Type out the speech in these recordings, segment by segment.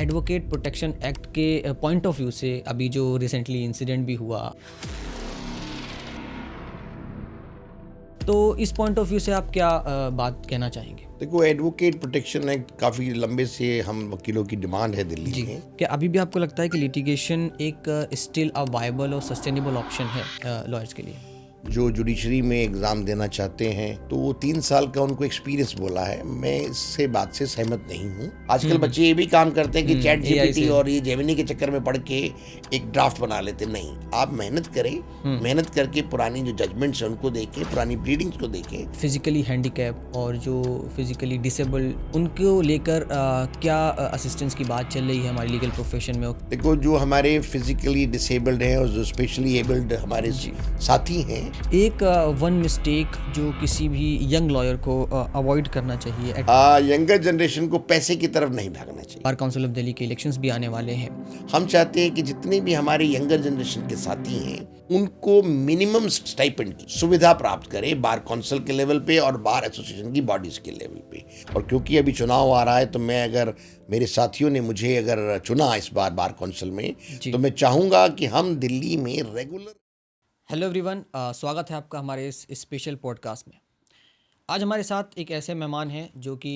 Advocate protection act के point of view से अभी जो रिसेंटली इंसिडेंट भी हुआ, तो इस पॉइंट ऑफ व्यू से आप क्या बात कहना चाहेंगे? देखो, एडवोकेट प्रोटेक्शन एक्ट काफ़ी लंबे से हम वकीलों की डिमांड है दिल्ली में। क्या अभी भी आपको लगता है कि लिटिगेशन एक स्टिल अ वायबल और सस्टेनेबल ऑप्शन है लॉयर्स के लिए? जो जुडिशरी में एग्ज़ाम देना चाहते हैं तो वो 3 साल का उनको एक्सपीरियंस बोला है। मैं इससे बात से सहमत नहीं हूँ। आजकल बच्चे ये भी काम करते हैं कि चैट AI जीपीटी से। और ये जेमिनी के चक्कर में पढ़ के एक ड्राफ्ट बना लेते। नहीं, आप मेहनत करें, मेहनत करके पुरानी जो जजमेंट्स हैं उनको देखें, पुरानी ब्रीडिंग्स को देखें। फिजिकली हैंडीकैप और जो फिजिकली डिसेबल्ड उनको लेकर क्या असिस्टेंस की बात चल रही है हमारे लीगल प्रोफेशन में? देखो, जो हमारे फिजिकली डिसेबल्ड हैं और जो स्पेशली एबल्ड हमारे साथी हैं, एक वन मिस्टेक जो किसी भी यंग लॉयर को अवॉइड करना चाहिए। यंगर जनरेशन को पैसे की तरफ नहीं भागना चाहिए। बार काउंसिल ऑफ दिल्ली के इलेक्शंस भी आने वाले हैं। हम चाहते हैं कि जितने भी हमारे यंगर जनरेशन के साथी हैं उनको मिनिमम स्टाइपेंड की सुविधा प्राप्त करें, बार काउंसिल के लेवल पे और बार एसोसिएशन की बॉडीज के लेवल पे। और क्योंकि अभी चुनाव आ रहा है तो मैं अगर मेरे साथियों ने मुझे अगर चुना इस बार बार काउंसिल में, तो मैं चाहूँगा कि हम दिल्ली में रेगुलर। हेलो एवरीवन, स्वागत है आपका हमारे इस स्पेशल पॉडकास्ट में। आज हमारे साथ एक ऐसे मेहमान हैं जो कि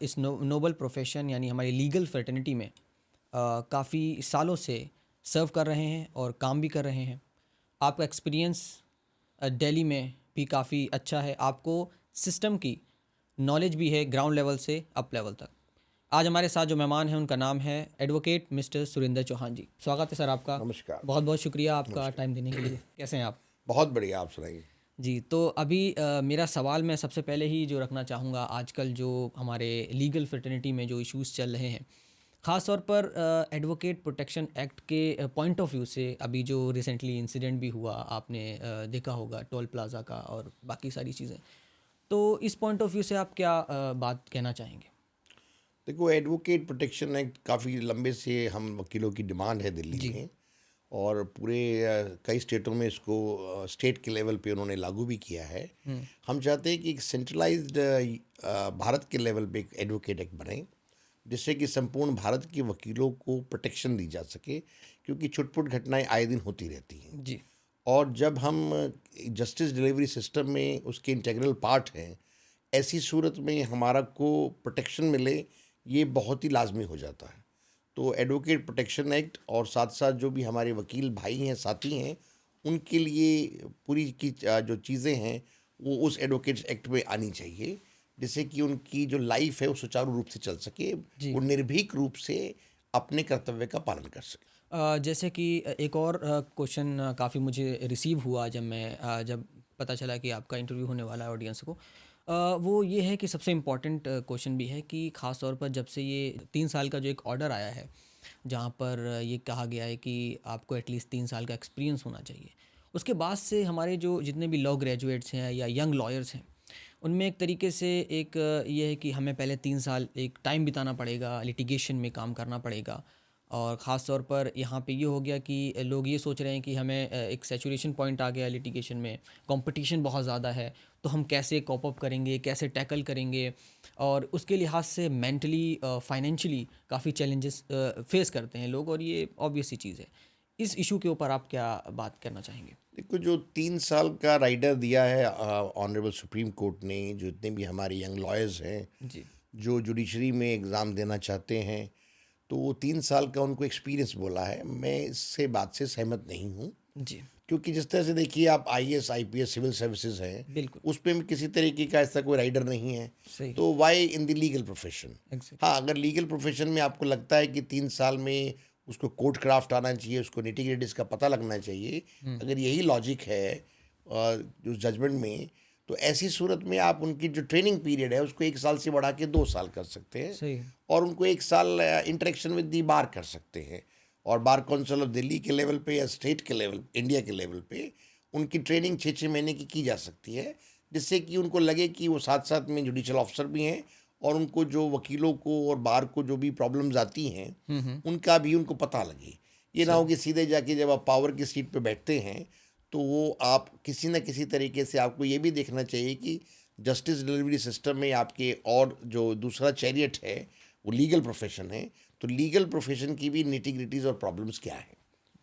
इस नोबल प्रोफेशन यानी हमारी लीगल फ्रेटर्निटी में काफ़ी सालों से सर्व कर रहे हैं और काम भी कर रहे हैं। आपका एक्सपीरियंस दिल्ली में भी काफ़ी अच्छा है, आपको सिस्टम की नॉलेज भी है ग्राउंड लेवल से अप लेवल तक। आज हमारे साथ जो मेहमान हैं उनका नाम है एडवोकेट मिस्टर सुरेंद्र चौहान जी। स्वागत है सर आपका। नमस्कार। बहुत बहुत शुक्रिया आपका टाइम देने के लिए। कैसे हैं आप? बहुत बढ़िया, आप सुनाइए। जी, तो अभी मेरा सवाल मैं सबसे पहले ही जो रखना चाहूँगा, आजकल जो हमारे लीगल फ्रेटर्निटी में जो इश्यूज़ चल रहे हैं, ख़ास तौर पर एडवोकेट प्रोटेक्शन एक्ट के पॉइंट ऑफ व्यू से अभी जो रिसेंटली इंसिडेंट भी हुआ, आपने देखा होगा टोल प्लाज़ा का और बाकी सारी चीज़ें। तो इस पॉइंट ऑफ व्यू से आप क्या बात कहना चाहेंगे? देखो, एडवोकेट प्रोटेक्शन एक्ट काफ़ी लंबे से हम वकीलों की डिमांड है दिल्ली में। और पूरे कई स्टेटों में इसको स्टेट के लेवल पे उन्होंने लागू भी किया है। हम चाहते हैं कि एक सेंट्रलाइज्ड भारत के लेवल पे एक एडवोकेट एक्ट बने जिससे कि संपूर्ण भारत के वकीलों को प्रोटेक्शन दी जा सके, क्योंकि छुटपुट घटनाएं आए दिन होती रहती हैं। जी। और जब हम जस्टिस डिलीवरी सिस्टम में उसके इंटीग्रल पार्ट हैं, ऐसी सूरत में हमारा को प्रोटेक्शन मिले, ये बहुत ही लाजमी हो जाता है। तो एडवोकेट प्रोटेक्शन एक्ट और साथ साथ जो भी हमारे वकील भाई हैं, साथी हैं, उनके लिए पूरी की जो चीज़ें हैं वो उस एडवोकेट एक्ट में आनी चाहिए, जिससे कि उनकी जो लाइफ है वो सुचारू रूप से चल सके, जी। वो निर्भीक रूप से अपने कर्तव्य का पालन कर सके। जैसे कि एक और क्वेश्चन काफ़ी मुझे रिसीव हुआ जब पता चला कि आपका इंटरव्यू होने वाला है ऑडियंस को। वो ये है कि सबसे इम्पॉर्टेंट क्वेश्चन भी है कि ख़ास तौर पर जब से ये 3 साल का जो एक ऑर्डर आया है, जहाँ पर ये कहा गया है कि आपको एटलीस्ट 3 साल का एक्सपीरियंस होना चाहिए। उसके बाद से हमारे जो जितने भी लॉ ग्रेजुएट्स हैं या यंग लॉयर्स हैं, उनमें एक तरीके से एक ये है कि हमें पहले 3 साल एक टाइम बिताना पड़ेगा, लिटिगेशन में काम करना पड़ेगा। और ख़ास तौर पर यहाँ पे ये हो गया कि लोग ये सोच रहे हैं कि हमें एक सैचुरेशन पॉइंट आ गया लिटिगेशन में, कंपटीशन बहुत ज़्यादा है, तो हम कैसे कॉप अप करेंगे, कैसे टैकल करेंगे, और उसके लिहाज से मेंटली फाइनेंशियली काफ़ी चैलेंजेस फेस करते हैं लोग, और ये ऑब्वियस सी चीज़ है। इस इशू के ऊपर आप क्या बात करना चाहेंगे? देखो, जो 3 साल का राइडर दिया है ऑनरेबल सुप्रीम कोर्ट ने, जो इतने भी हमारे यंग लॉयर्स हैं जी। जो जुडिशरी में एग्ज़ाम देना चाहते हैं, तो वो 3 साल का उनको एक्सपीरियंस बोला है। मैं इससे बात से सहमत नहीं हूँ, जी। क्योंकि जिस तरह से देखिए, आप आईएएस आईपीएस सिविल सर्विसेज हैं, बिल्कुल। उस पे भी किसी तरीके का ऐसा कोई राइडर नहीं है। सही। तो why in the legal profession? Exactly. हाँ, अगर लीगल प्रोफेशन में आपको लगता है कि 3 साल में उसको कोर्ट क्राफ्ट आना चाहिए, उसको निटी-ग्रिटीज़ का पता लगना चाहिए, अगर यही लॉजिक है जो जजमेंट में, तो ऐसी सूरत में आप उनकी जो ट्रेनिंग पीरियड है उसको 1 साल से बढ़ा के 2 साल कर सकते हैं। सही। और उनको 1 साल इंटरेक्शन विद दी बार कर सकते हैं। और बार काउंसिल ऑफ दिल्ली के लेवल पे या स्टेट के लेवल, इंडिया के लेवल पे उनकी ट्रेनिंग 6-6 महीने की जा सकती है, जिससे कि उनको लगे कि वो साथ साथ में जुडिशियल ऑफिसर भी हैं, और उनको जो वकीलों को और बार को जो भी प्रॉब्लम्स आती हैं उनका भी उनको पता लगे। ये ना हो कि सीधे जाके जब आप पावर की सीट पे बैठते हैं तो वो आप किसी न किसी तरीके से, आपको ये भी देखना चाहिए कि जस्टिस डिलीवरी सिस्टम में आपके और जो दूसरा चैरियट है वो लीगल प्रोफेशन है, तो लीगल प्रोफेशन की भी निटी-ग्रिटीज़ और प्रॉब्लम्स क्या हैं।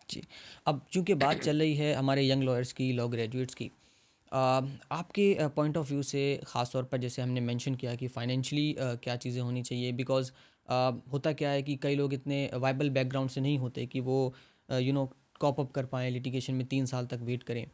जी। अब चूँकि बात चल रही है हमारे यंग लॉयर्स की, लॉ ग्रेजुएट्स की, आपके पॉइंट ऑफ व्यू से ख़ास तौर पर जैसे हमने मेंशन किया कि फाइनेंशियली क्या चीज़ें होनी चाहिए, बिकॉज़ होता क्या है कि कई लोग इतने वायबल बैकग्राउंड से नहीं होते कि वो कॉप अप कर पाएँ, लिटिगेशन में 3 साल तक वेट करें।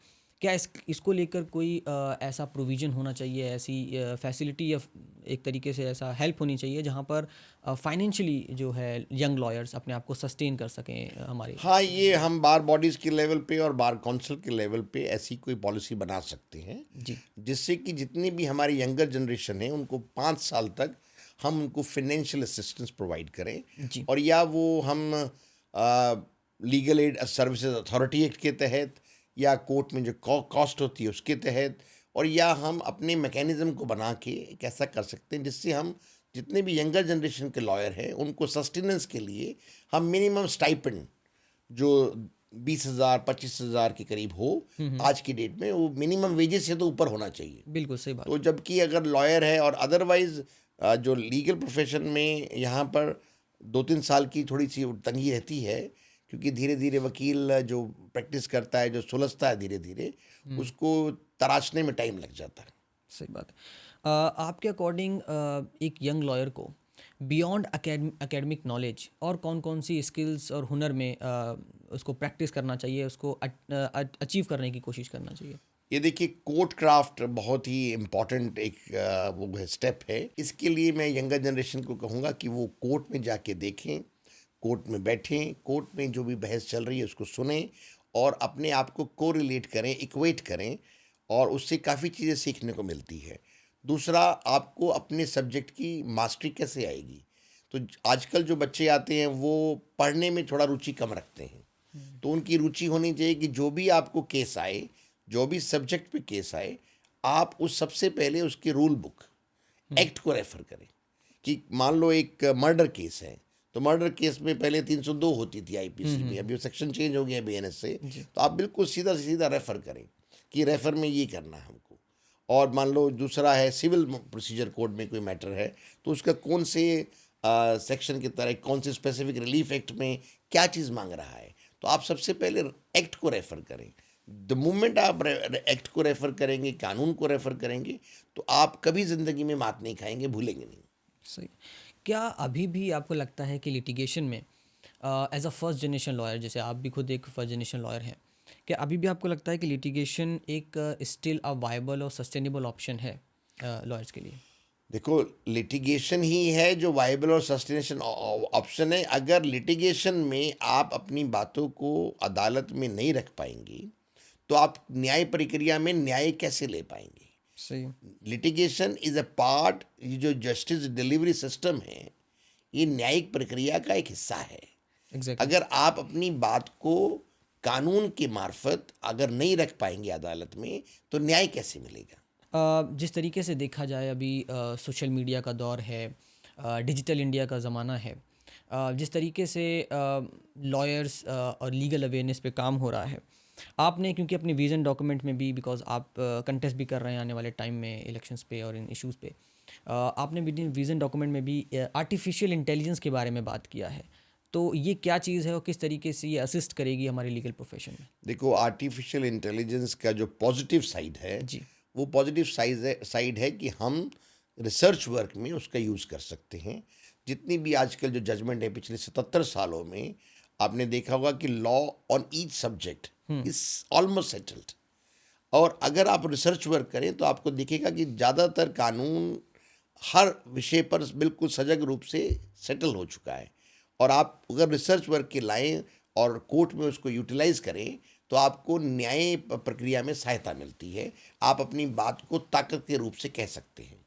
क्या इसको लेकर कोई ऐसा प्रोविज़न होना चाहिए, ऐसी फैसिलिटी या एक तरीके से ऐसा हेल्प होनी चाहिए जहाँ पर फाइनेंशियली जो है यंग लॉयर्स अपने आप को सस्टेन कर सकें हमारे हाँ, ये हम बार बॉडीज़ के लेवल पे और बार काउंसिल के लेवल पे ऐसी कोई पॉलिसी बना सकते हैं, जी, जिससे कि जितनी भी हमारी यंगर जनरेशन है, उनको 5 साल तक हम उनको फाइनेंशियल असिस्टेंस प्रोवाइड करें, जी, और या वो हम legal aid services authority act के तहत, या कोर्ट में जो कॉस्ट होती है उसके तहत, और या हम अपने मैकेनिज़्म को बना के एक ऐसा कर सकते हैं जिससे हम जितने भी यंगर जनरेशन के लॉयर हैं उनको सस्टेनेंस के लिए हम मिनिमम स्टाइपेंड जो 20,000 25,000 के करीब हो आज की डेट में, वो मिनिमम वेजेस से तो ऊपर होना चाहिए। बिल्कुल सही बात तो है। जबकि अगर लॉयर है और अदरवाइज जो लीगल प्रोफेशन में यहाँ पर 2-3 साल की थोड़ी सी तंगी रहती है, क्योंकि धीरे धीरे वकील जो प्रैक्टिस करता है, जो सुलझता है धीरे धीरे, उसको तराशने में टाइम लग जाता है। सही बात है। आपके अकॉर्डिंग एक यंग लॉयर को बियॉन्ड एकेडमिक नॉलेज और कौन-कौन सी स्किल्स और हुनर में उसको प्रैक्टिस करना चाहिए, उसको अचीव करने की कोशिश करना चाहिए? ये देखिए, कोर्ट क्राफ्ट बहुत ही इम्पॉर्टेंट एक वो है, स्टेप है। इसके लिए मैं यंगर जनरेशन को कहूँगा कि वो कोर्ट में जाके देखें, कोर्ट में बैठें, कोर्ट में जो भी बहस चल रही है उसको सुनें, और अपने आप को कोरिलेट करें, इक्वेट करें, और उससे काफ़ी चीज़ें सीखने को मिलती है। दूसरा, आपको अपने सब्जेक्ट की मास्टरी कैसे आएगी। तो आजकल जो बच्चे आते हैं वो पढ़ने में थोड़ा रुचि कम रखते हैं, तो उनकी रुचि होनी चाहिए कि जो भी आपको केस आए, जो भी सब्जेक्ट पे केस आए, आप उस सबसे पहले उसके रूल बुक, हुँ, एक्ट को रेफर करें। कि मान लो एक मर्डर केस है, तो मर्डर केस में पहले 302 होती थी हुँ, आईपीसी हुँ, में, हुँ। अभी वो सेक्शन चेंज हो गया है बीएनएस से। जी, तो आप बिल्कुल सीधा से सीधा रेफर करें कि रेफर में ये करना है हमको। और मान लो दूसरा है सिविल प्रोसीजर कोड में कोई मैटर है, तो उसका कौन से सेक्शन के तहत, कौन से स्पेसिफिक रिलीफ एक्ट में क्या चीज़ मांग रहा है, तो आप सबसे पहले एक्ट को रेफर करें। द मोमेंट आप एक्ट को रेफर करेंगे, कानून को रेफर करेंगे, तो आप कभी ज़िंदगी में मात नहीं खाएंगे, भूलेंगे नहीं। सही। क्या अभी भी आपको लगता है कि लिटिगेशन में as a first generation lawyer, जैसे आप भी खुद एक फर्स्ट जनरेशन लॉयर हैं, क्या अभी भी आपको लगता है कि लिटिगेशन एक स्टिल अ वायबल और सस्टेनेबल ऑप्शन है लॉयर्स के लिए? देखो, लिटिगेशन ही है जो वायबल और सस्टेनेशन ऑप्शन है। अगर लिटिगेशन में आप अपनी बातों को अदालत में नहीं रख पाएंगी, तो आप न्याय प्रक्रिया में न्याय कैसे ले पाएंगे। सही। लिटिगेशन इज अ पार्ट, ये जो जस्टिस डिलीवरी सिस्टम है, ये न्यायिक प्रक्रिया का एक हिस्सा है। एग्ज़ैक्टली। अगर आप अपनी बात को कानून के मार्फत अगर नहीं रख पाएंगे अदालत में, तो न्याय कैसे मिलेगा। जिस तरीके से देखा जाए अभी सोशल मीडिया का दौर है, डिजिटल इंडिया का ज़माना है, जिस तरीके से लॉयर्स और लीगल अवेयरनेस पे काम हो रहा है, आपने क्योंकि अपने विज़न डॉक्यूमेंट में भी, बिकॉज़ आप कंटेस्ट भी कर रहे हैं आने वाले टाइम में इलेक्शंस पे और इन इश्यूज़ पे, आपने विज़न डॉक्यूमेंट में भी आर्टिफिशियल इंटेलिजेंस के बारे में बात किया है। तो ये क्या चीज़ है और किस तरीके से ये असिस्ट करेगी हमारे लीगल प्रोफेशन में? देखो, आर्टिफिशियल इंटेलिजेंस का जो पॉजिटिव साइड है, जी, वो पॉजिटिव साइड है कि हम रिसर्च वर्क में उसका यूज़ कर सकते हैं। जितनी भी आजकल जो जजमेंट है पिछले 77 सालों में, आपने देखा होगा कि law on each subject is almost settled. और अगर आप रिसर्च वर्क करें तो आपको दिखेगा कि ज़्यादातर कानून हर विषय पर बिल्कुल सजग रूप से सेटल हो चुका है। और आप अगर रिसर्च वर्क के लाएं और कोर्ट में उसको यूटिलाइज करें, तो आपको न्याय प्रक्रिया में सहायता मिलती है। आप अपनी बात को ताकत के रूप से कह सकते हैं,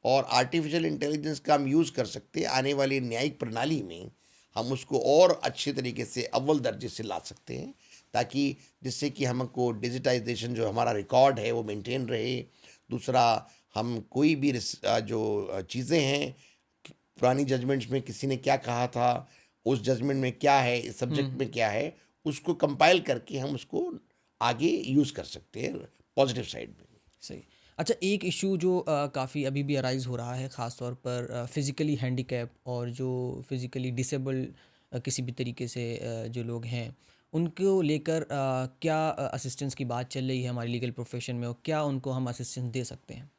और आर्टिफिशियल इंटेलिजेंस का हम यूज़ कर सकते हैं आने वाली न्यायिक प्रणाली में। हम उसको और अच्छे तरीके से अव्वल दर्जे से ला सकते हैं, ताकि जिससे कि हमको डिजिटाइजेशन जो हमारा रिकॉर्ड है वो मेंटेन रहे। दूसरा, हम कोई भी जो चीज़ें हैं, पुरानी जजमेंट्स में किसी ने क्या कहा था, उस जजमेंट में क्या है, इस सब्जेक्ट में क्या है, उसको कंपाइल करके हम उसको आगे यूज़ कर सकते हैं पॉजिटिव साइड में। सही। अच्छा, एक इशू जो काफ़ी अभी भी अराइज़ हो रहा है, ख़ास तौर पर फिज़िकली हैंडीकैप और जो फिज़िकली डिसेबल किसी भी तरीके से जो लोग हैं, उनको लेकर क्या असिस्टेंस की बात चल रही है हमारे लीगल प्रोफ़ेशन में और क्या उनको हम असिस्टेंस दे सकते हैं?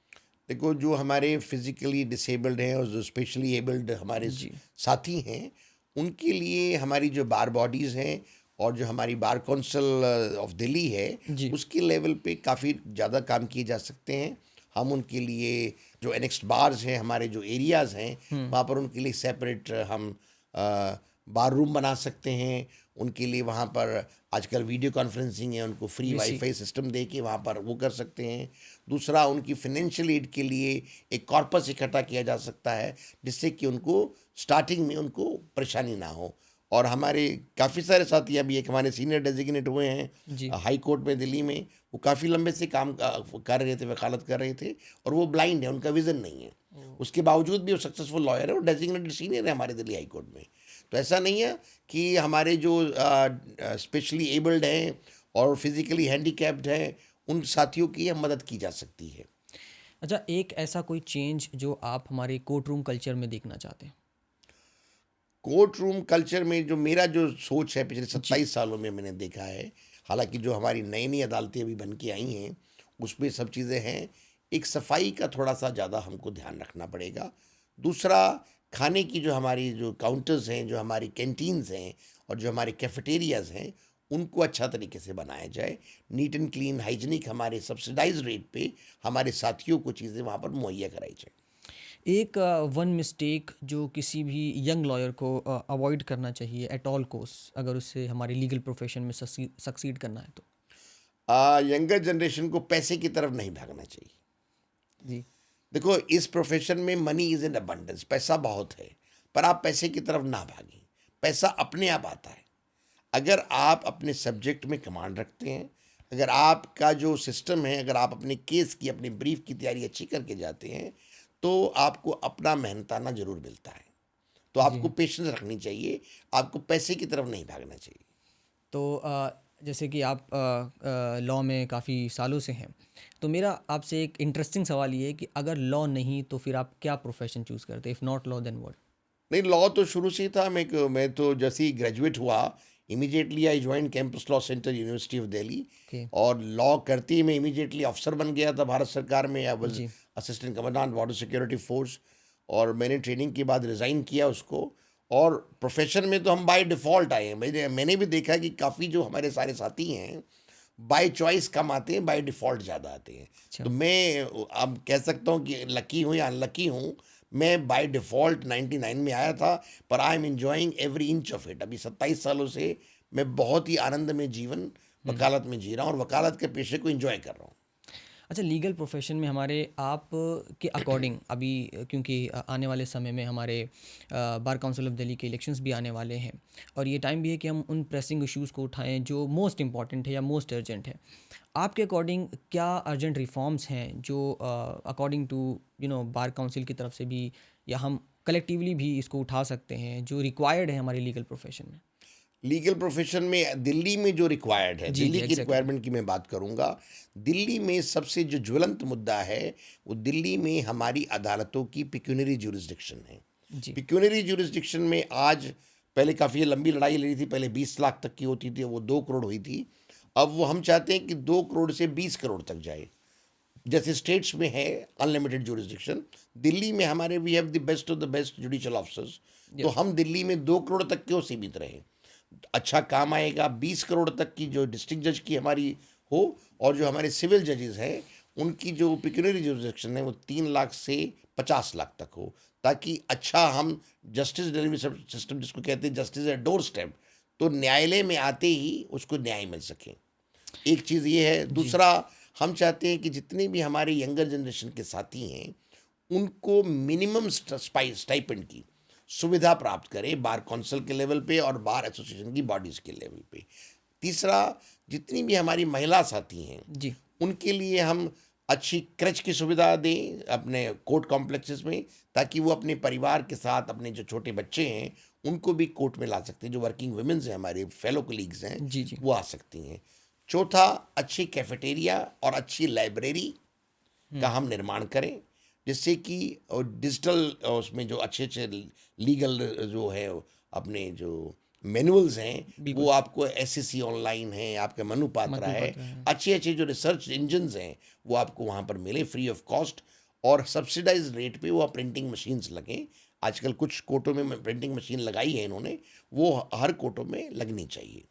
देखो, जो हमारे फिजिकली डिसेबल्ड हैं और जो स्पेशली एबल्ड हमारे जी, साथी हैं, उनके लिए हमारी जो बार बॉडीज़ हैं और जो हमारी बार काउंसिल ऑफ दिल्ली है, जी, उसके लेवल पे काफ़ी ज़्यादा काम किए जा सकते हैं। हम उनके लिए जो एनेक्स्ड बार्स हैं, हमारे जो एरियाज़ हैं, हुँ, वहाँ पर उनके लिए सेपरेट हम बार रूम बना सकते हैं। उनके लिए वहाँ पर आजकल वीडियो कॉन्फ्रेंसिंग है, उनको फ्री वीसी, वाईफाई सिस्टम दे के वहाँ पर वो कर सकते हैं। दूसरा, उनकी फाइनेंशियल एड के लिए एक कॉर्पस इकट्ठा किया जा सकता है, जिससे कि उनको स्टार्टिंग में उनको परेशानी ना हो। और हमारे काफ़ी सारे साथी, अभी एक हमारे सीनियर डेजिग्नेट हुए हैं जी, हाई कोर्ट में दिल्ली में, वो काफ़ी लंबे से काम कर रहे थे, वकालत कर रहे थे, और वो ब्लाइंड है, उनका विज़न नहीं है। ओह! उसके बावजूद भी वो सक्सेसफुल लॉयर है और डेजिग्नेटेड सीनियर है हमारे दिल्ली हाई कोर्ट में। तो ऐसा नहीं है कि हमारे जो स्पेशली एबल्ड हैं और फिजिकली हैंडीकैप्ड हैं, उन साथियों की हम मदद की जा सकती है। अच्छा, एक ऐसा कोई चेंज जो आप हमारे कोर्ट रूम कल्चर में देखना चाहते हैं? कोर्ट रूम कल्चर में जो मेरा जो सोच है, पिछले जी, 27 सालों में मैंने देखा है, हालांकि जो हमारी नई नई अदालतें अभी बन के आई हैं, उसमें सब चीज़ें हैं। एक सफाई का थोड़ा सा ज़्यादा हमको ध्यान रखना पड़ेगा। दूसरा, खाने की जो हमारी जो काउंटर्स हैं, जो हमारी कैंटीन्स हैं और जो हमारे कैफेटेरियाज़ हैं, उनको अच्छा तरीके से बनाया जाए। नीट एंड क्लीन, हाइजीनिक, हमारे सब्सिडाइज रेट पे हमारे साथियों को चीज़ें वहाँ पर मुहैया कराई जाए। एक वन मिस्टेक जो किसी भी यंग लॉयर को अवॉइड करना चाहिए एट ऑल कॉस्ट अगर उसे हमारे लीगल प्रोफ़ेशन में सक्सीड करना है तो? यंगर जनरेशन को पैसे की तरफ नहीं भागना चाहिए। जी, देखो, इस प्रोफेशन में मनी इज इन अबंडेंस, पैसा बहुत है, पर आप पैसे की तरफ ना भागें। पैसा अपने आप आता है। अगर आप अपने सब्जेक्ट में कमांड रखते हैं, अगर आपका जो सिस्टम है, अगर आप अपने केस की, अपनी ब्रीफ की तैयारी अच्छी करके जाते हैं, तो आपको अपना मेहनताना जरूर मिलता है। तो जी। आपको पेशेंस रखनी चाहिए, आपको पैसे की तरफ नहीं भागना चाहिए। तो जैसे कि आप लॉ में काफ़ी सालों से हैं, तो मेरा आपसे एक इंटरेस्टिंग सवाल ये है कि अगर लॉ नहीं तो फिर आप क्या प्रोफ़ेशन चूज़ करते? If not law then what? नहीं, लॉ तो शुरू से ही था। मैं तो जैसे ही ग्रेजुएट हुआ, immediately I join campus law centre, university of Delhi. Okay, और लॉ करते ही मैं इमीडिएटली अफसर बन गया था भारत सरकार में। आई वाज जी, assistant commandant border security force. और मैंने ट्रेनिंग के बाद रिज़ाइन किया उसको। और प्रोफेशन में तो हम बाय डिफ़ॉल्ट आए हैं। मैंने भी देखा कि काफ़ी जो हमारे सारे साथी हैं, बाय चॉइस कम आते हैं, बाय डिफ़ॉल्ट ज़्यादा आते हैं। अच्छा। तो मैं अब कह सकता हूँ कि लकी हूँ या अनलकी हूँ। मैं बाय डिफ़ॉल्ट 99 में आया था, पर I am enjoying every inch of it. अभी 27 सालों से मैं बहुत ही आनंद में जीवन हुँ। वकालत में जी रहा हूँ और वकालत के पेशे को एन्जॉय कर रहा हूँ। अच्छा, लीगल प्रोफेशन में हमारे आप के अकॉर्डिंग अभी क्योंकि आने वाले समय में हमारे बार काउंसिल ऑफ दिल्ली के इलेक्शंस भी आने वाले हैं और ये टाइम भी है कि हम उन प्रेसिंग इश्यूज़ को उठाएं जो मोस्ट इम्पॉर्टेंट है या मोस्ट अर्जेंट है। आपके अकॉर्डिंग क्या अर्जेंट रिफॉर्म्स हैं जो अकॉर्डिंग टू बार काउंसिल की तरफ से भी या हम कलेक्टिवली भी इसको उठा सकते हैं जो रिक्वायर्ड है हमारे लीगल प्रोफेशन में? लीगल प्रोफेशन में दिल्ली में जो रिक्वायर्ड है, जी, जी, दिल्ली की एग्जैक्टली। रिक्वायरमेंट की मैं बात करूंगा। दिल्ली में सबसे जो ज्वलंत मुद्दा है, वो दिल्ली में हमारी अदालतों की पिक्यूनरी ज्यूरिसडिक्शन है। जी, पिक्यूनरी ज्यूरिसडिक्शन में आज, पहले काफ़ी लंबी लड़ाई लड़ी थी, पहले 20 लाख तक की होती थी, वो 2 करोड़ हुई थी। अब वो हम चाहते हैं कि 2 करोड़ से 20 करोड़ तक जाए। जैसे स्टेट्स में है अनलिमिटेड ज्यूरिसडिक्शन, दिल्ली में हमारे we have the best of the best judicial officers. तो यस, हम दिल्ली में 2 करोड़ तक क्यों सीमित रहे? अच्छा काम आएगा 20 करोड़ तक की जो डिस्ट्रिक्ट जज की हमारी हो, और जो हमारे सिविल जजेस हैं, उनकी जो पिक्यूनरी जुरिसडिक्शन है वो 3 लाख से 50 लाख तक हो, ताकि अच्छा हम जस्टिस डिलीवरी सिस्टम, जिसको कहते हैं जस्टिस एट डोर स्टेप, तो न्यायालय में आते ही उसको न्याय मिल सके। एक चीज़ ये है। जी, दूसरा, हम चाहते हैं कि जितने भी हमारे यंगर जनरेशन के साथी हैं, उनको मिनिमम स्टाइपेंड की सुविधा प्राप्त करें, बार काउंसिल के लेवल पे और बार एसोसिएशन की बॉडीज़ के लेवल पे। तीसरा, जितनी भी हमारी महिला साथी हैं, जी, उनके लिए हम अच्छी क्रच की सुविधा दें अपने कोर्ट कॉम्प्लेक्सेस में, ताकि वो अपने परिवार के साथ, अपने जो छोटे बच्चे हैं, उनको भी कोर्ट में ला सकते हैं। जो वर्किंग वुमेन्स हैं, हमारे फेलो कलीग्स हैं, जी, जी, वो आ सकती हैं। चौथा, अच्छी कैफेटेरिया और अच्छी लाइब्रेरी का हम निर्माण करें, जिससे कि डिजिटल उसमें जो अच्छे अच्छे लीगल जो है अपने जो मैनुअल्स हैं बिल्कुल, वो आपको एसएससी ऑनलाइन है, आपके मनु पात्रा मधु है, पात्रा है। अच्छे अच्छे जो रिसर्च इंजन्स हैं वो आपको वहाँ पर मिले फ्री ऑफ कॉस्ट, और सब्सिडाइज रेट पे वो प्रिंटिंग मशीन्स लगें। आजकल कुछ कोर्टों में प्रिंटिंग मशीन लगाई है इन्होंने, वो हर कोर्टों में लगनी चाहिए।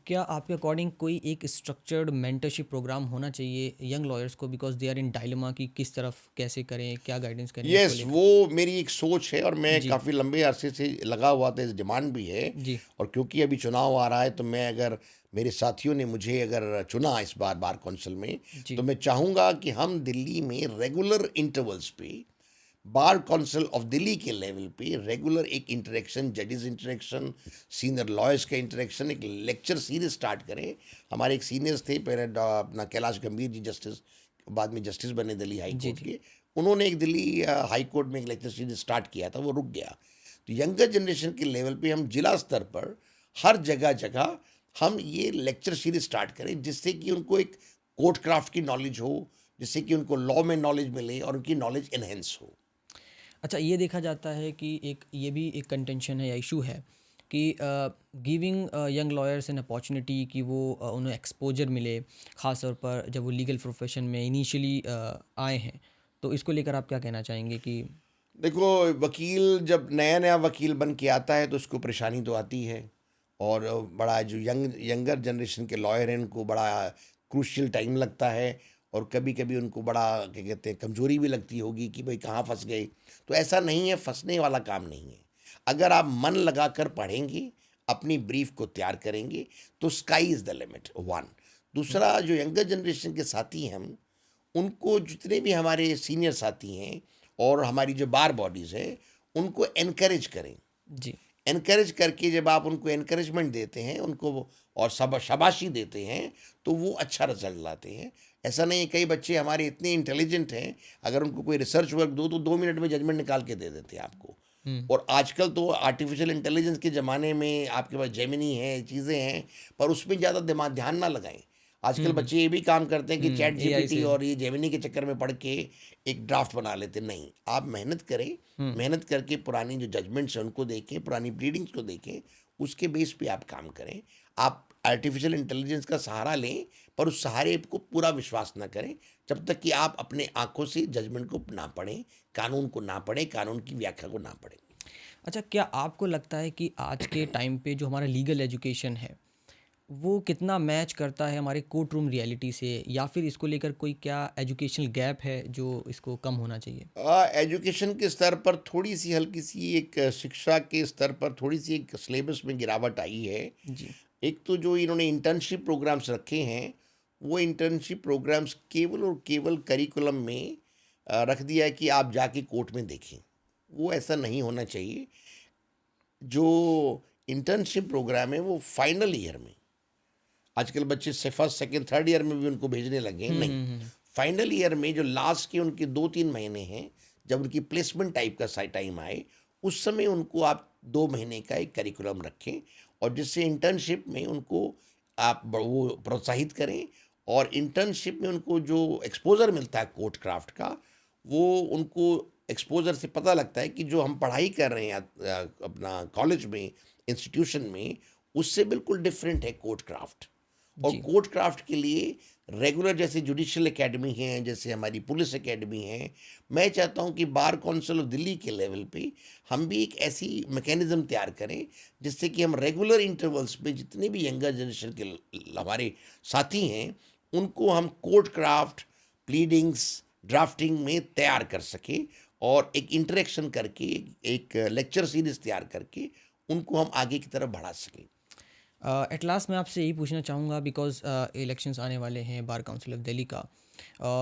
क्या आपके अकॉर्डिंग कोई एक स्ट्रक्चर्ड मेंटरशिप प्रोग्राम होना चाहिए यंग लॉयर्स को, because they are in dilemma कि किस तरफ कैसे करें, क्या गाइडेंस करें इसको यस, लेकर? वो मेरी एक सोच है और मैं जी, काफ़ी लंबे अरसे से लगा हुआ था, इस डिमांड भी है। जी, और क्योंकि अभी चुनाव आ रहा है तो मैं अगर मेरे साथियों ने मुझे अगर चुना इस बार बार कौंसिल में, तो जी, मैं चाहूँगा कि हम दिल्ली में रेगुलर इंटरवल्स पे बार कौंसिल ऑफ दिल्ली के लेवल पे रेगुलर एक इंटरेक्शन, जजेस इंटरेक्शन, सीनियर लॉयर्स का इंटरेक्शन, एक लेक्चर सीरीज स्टार्ट करें। हमारे एक सीनियर्स थे पहले अपना कैलाश गंभीर जी, जस्टिस, बाद में जस्टिस बने दिल्ली हाई जी, कोर्ट जी। के। उन्होंने एक दिल्ली हाई कोर्ट में एक लेक्चर सीरीज स्टार्ट किया था, वो रुक गया। तो यंगर जनरेशन के लेवल पे हम जिला स्तर पर हर जगह जगह हम ये लेक्चर सीरीज स्टार्ट करें, जिससे कि उनको एक कोर्ट क्राफ्ट की नॉलेज हो, जिससे कि उनको लॉ में नॉलेज मिले और उनकी नॉलेज इनहेंस हो। अच्छा, ये देखा जाता है कि एक ये भी एक कंटेंशन है या इशू है कि giving young lawyers an opportunity कि वो उन्हें एक्सपोजर मिले, ख़ास तौर पर जब वो लीगल प्रोफेशन में इनिशियली आए हैं। तो इसको लेकर आप क्या कहना चाहेंगे कि? देखो, वकील जब नया नया वकील बन के आता है तो उसको परेशानी तो आती है, और बड़ा जो यंगर जनरेशन के लॉयर हैं उनको बड़ा क्रूशियल टाइम लगता है, और कभी कभी उनको बड़ा क्या कहते हैं कमजोरी भी लगती होगी कि भाई कहाँ फंस गए। तो ऐसा नहीं है, फंसने वाला काम नहीं है। अगर आप मन लगा कर पढ़ेंगे, अपनी ब्रीफ को तैयार करेंगे, तो sky is the limit, one. दूसरा, जो यंगर जनरेशन के साथी हैं हम, उनको जितने भी हमारे सीनियर साथी हैं और हमारी जो बार बॉडीज़ है, उनको एनकरेज करें। जी, एनकरेज करके जब आप उनको एनकरेजमेंट देते हैं, उनको और शाबाशी देते हैं, तो वो अच्छा रिजल्ट लाते हैं। ऐसा नहीं है, कई बच्चे हमारे इतने इंटेलिजेंट हैं, अगर उनको कोई रिसर्च वर्क दो तो 2 मिनट में जजमेंट निकाल के दे देते हैं आपको। हुँ, और आजकल तो आर्टिफिशियल इंटेलिजेंस के ज़माने में आपके पास जेमिनी है, चीज़ें हैं, पर उसमें ज़्यादा दिमाग ध्यान ना लगाएं। हुँ, आजकल हुँ, बच्चे ये भी काम करते हैं कि चैट एआई जीपीटी से। और ये जेमिनी के चक्कर में पढ़ के एक ड्राफ्ट बना लेते। नहीं, आप मेहनत करें, हुँ। मेहनत करके पुरानी जो जजमेंट्स हैं उनको देखें, पुरानी प्लीडिंग्स को देखें, उसके बेस पे आप काम करें। आप आर्टिफिशियल इंटेलिजेंस का सहारा लें, पर उस सहारे को पूरा विश्वास ना करें, जब तक कि आप अपने आँखों से जजमेंट को ना पढ़ें, कानून को ना पढ़ें, कानून की व्याख्या को ना पढ़ें। अच्छा, क्या आपको लगता है कि आज के टाइम पे जो हमारा लीगल एजुकेशन है, वो कितना मैच करता है हमारे कोर्ट रूम रियलिटी से, या फिर इसको लेकर कोई क्या एजुकेशनल गैप है जो इसको कम होना चाहिए? एजुकेशन के स्तर पर थोड़ी सी हल्की सी एक शिक्षा के स्तर पर थोड़ी सी एक सिलेबस में गिरावट आई है। जी। एक तो जो इन्होंने इंटर्नशिप प्रोग्राम्स रखे हैं, वो इंटर्नशिप प्रोग्राम्स केवल और केवल करिकुलम में रख दिया है कि आप जाके कोर्ट में देखें। वो ऐसा नहीं होना चाहिए। जो इंटर्नशिप प्रोग्राम है वो फाइनल ईयर में, आजकल बच्चे से फर्स्ट सेकंड थर्ड ईयर में भी उनको भेजने लगे हैं, हुँ, नहीं। हुँ, हुँ। फाइनल ईयर में जो लास्ट के उनके 2-3 महीने हैं, जब उनकी प्लेसमेंट टाइप का टाइम आए, उस समय उनको आप 2 महीने का एक करिकुलम रखें, और जिससे इंटर्नशिप में उनको आप वो प्रोत्साहित करें, और इंटर्नशिप में उनको जो एक्सपोजर मिलता है कोर्ट क्राफ्ट का, वो उनको एक्सपोजर से पता लगता है कि जो हम पढ़ाई कर रहे हैं अपना कॉलेज में, इंस्टीट्यूशन में, उससे बिल्कुल डिफरेंट है कोर्ट क्राफ्ट। और जी। कोर्ट क्राफ्ट के लिए रेगुलर जैसे जुडिशियल एकेडमी हैं, जैसे हमारी पुलिस एकेडमी है, मैं चाहता हूं कि बार काउंसिल ऑफ दिल्ली के लेवल पे हम भी एक ऐसी मैकेनिज्म तैयार करें, जिससे कि हम रेगुलर इंटरवल्स पे जितने भी यंगर जनरेशन के हमारे साथी हैं, उनको हम कोर्ट क्राफ्ट, प्लीडिंग्स, ड्राफ्टिंग में तैयार कर सकें, और एक इंटरेक्शन करके एक लेक्चर सीरीज तैयार करके उनको हम आगे की तरफ बढ़ा सकें। एट लास्ट मैं आपसे यही पूछना चाहूँगा, बिकॉज़ इलेक्शंस आने वाले हैं बार काउंसिल ऑफ दिल्ली का।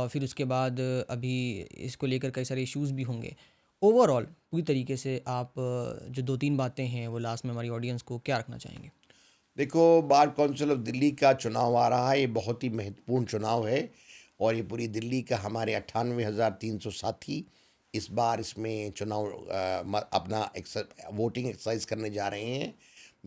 फिर उसके बाद अभी इसको लेकर कई सारे इश्यूज़ भी होंगे। ओवरऑल पूरी तरीके से आप जो 2-3 बातें हैं वो लास्ट में हमारी ऑडियंस को क्या रखना चाहेंगे? देखो, बार कौंसिल ऑफ दिल्ली का चुनाव आ रहा है, ये बहुत ही महत्वपूर्ण चुनाव है, और ये पूरी दिल्ली का हमारे 98,300 साथी इस बार इसमें चुनाव अपना वोटिंग एक्सरसाइज करने जा रहे हैं।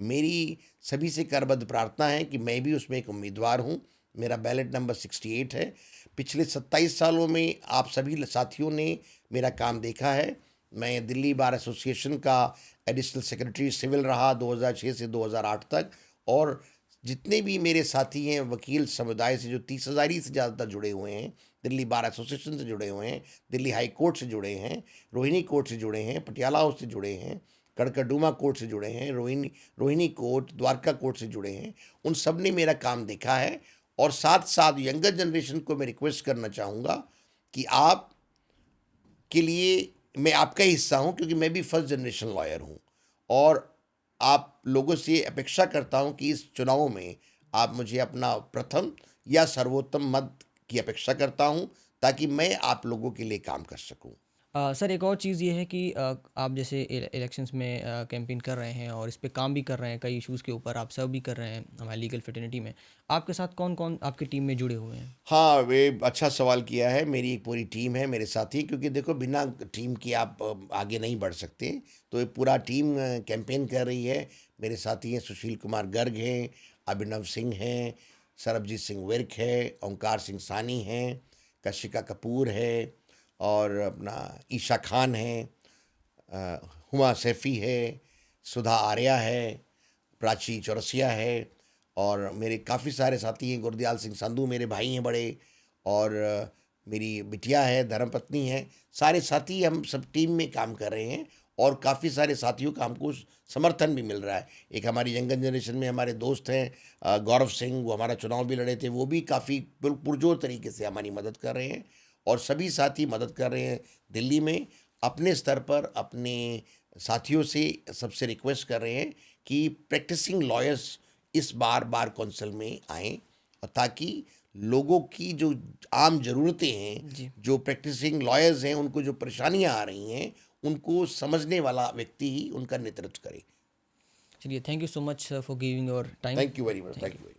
मेरी सभी से करबद्ध प्रार्थना है कि मैं भी उसमें एक उम्मीदवार हूँ, मेरा बैलेट नंबर 68 है। पिछले 27 सालों में आप सभी साथियों ने मेरा काम देखा है। मैं दिल्ली बार एसोसिएशन का एडिशनल सेक्रेटरी सिविल रहा 2006 से 2008 तक, और जितने भी मेरे साथी हैं वकील समुदाय से, जो 30,000 ही से ज़्यादातर जुड़े हुए हैं, दिल्ली बार एसोसिएशन से जुड़े हुए हैं, दिल्ली हाई कोर्ट से जुड़े हैं, रोहिणी कोर्ट से जुड़े हैं, पटियाला हाउस से जुड़े हैं, कड़कड़डूमा कोर्ट से जुड़े हैं, रोहिणी कोर्ट, द्वारका कोर्ट से जुड़े हैं, उन सब ने मेरा काम देखा है। और साथ साथ यंगर जनरेशन को मैं रिक्वेस्ट करना चाहूँगा कि आप के लिए मैं आपका ही हिस्सा हूँ, क्योंकि मैं भी फर्स्ट जनरेशन लॉयर हूँ, और आप लोगों से अपेक्षा करता हूँ कि इस चुनाव में आप मुझे अपना प्रथम या सर्वोत्तम मत की अपेक्षा करता हूँ, ताकि मैं आप लोगों के लिए काम कर सकूँ। सर एक और चीज़ ये है कि आप जैसे इलेक्शंस में कैंपेन कर रहे हैं और इस पे काम भी कर रहे हैं, कई इश्यूज़ के ऊपर आप सर्व भी कर रहे हैं हमारी लीगल फ्रेटर्निटी में। आपके साथ कौन-कौन आपकी टीम में जुड़े हुए हैं? हाँ, वे अच्छा सवाल किया है। मेरी एक पूरी टीम है, मेरे साथी, क्योंकि देखो बिना टीम के आप आगे नहीं बढ़ सकते। तो ये पूरा टीम कैंपेन कर रही है। मेरे साथी हैं, सुशील कुमार गर्ग हैं, अभिनव सिंह हैं, सरबजीत सिंह विर्क है, ओंकार सिंह सानी हैं, कशिका कपूर है, और अपना ईशा खान है, अ, हुमा सैफ़ी है, सुधा आर्या है, प्राची चौरसिया है, और मेरे काफ़ी सारे साथी हैं। गुरदयाल सिंह संधू मेरे भाई हैं बड़े, और मेरी बिटिया है, धर्मपत्नी है। सारे साथी हम सब टीम में काम कर रहे हैं, और काफ़ी सारे साथियों का हमको समर्थन भी मिल रहा है। एक हमारी यंगर जनरेशन में हमारे दोस्त हैं, गौरव सिंह, वो हमारा चुनाव भी लड़े थे, वो भी काफ़ी पुरजोर तरीके से हमारी मदद कर रहे हैं, और सभी साथी मदद कर रहे हैं। दिल्ली में अपने स्तर पर अपने साथियों से सबसे रिक्वेस्ट कर रहे हैं कि प्रैक्टिसिंग लॉयर्स इस बार कौंसिल में आएँ, और ताकि लोगों की जो आम ज़रूरतें हैं, जी। जो प्रैक्टिसिंग लॉयर्स हैं, उनको जो परेशानियाँ आ रही हैं, उनको समझने वाला व्यक्ति ही उनका नेतृत्व करे। चलिए, thank you so much for giving your time. Thank you very much. Thank thank you. You very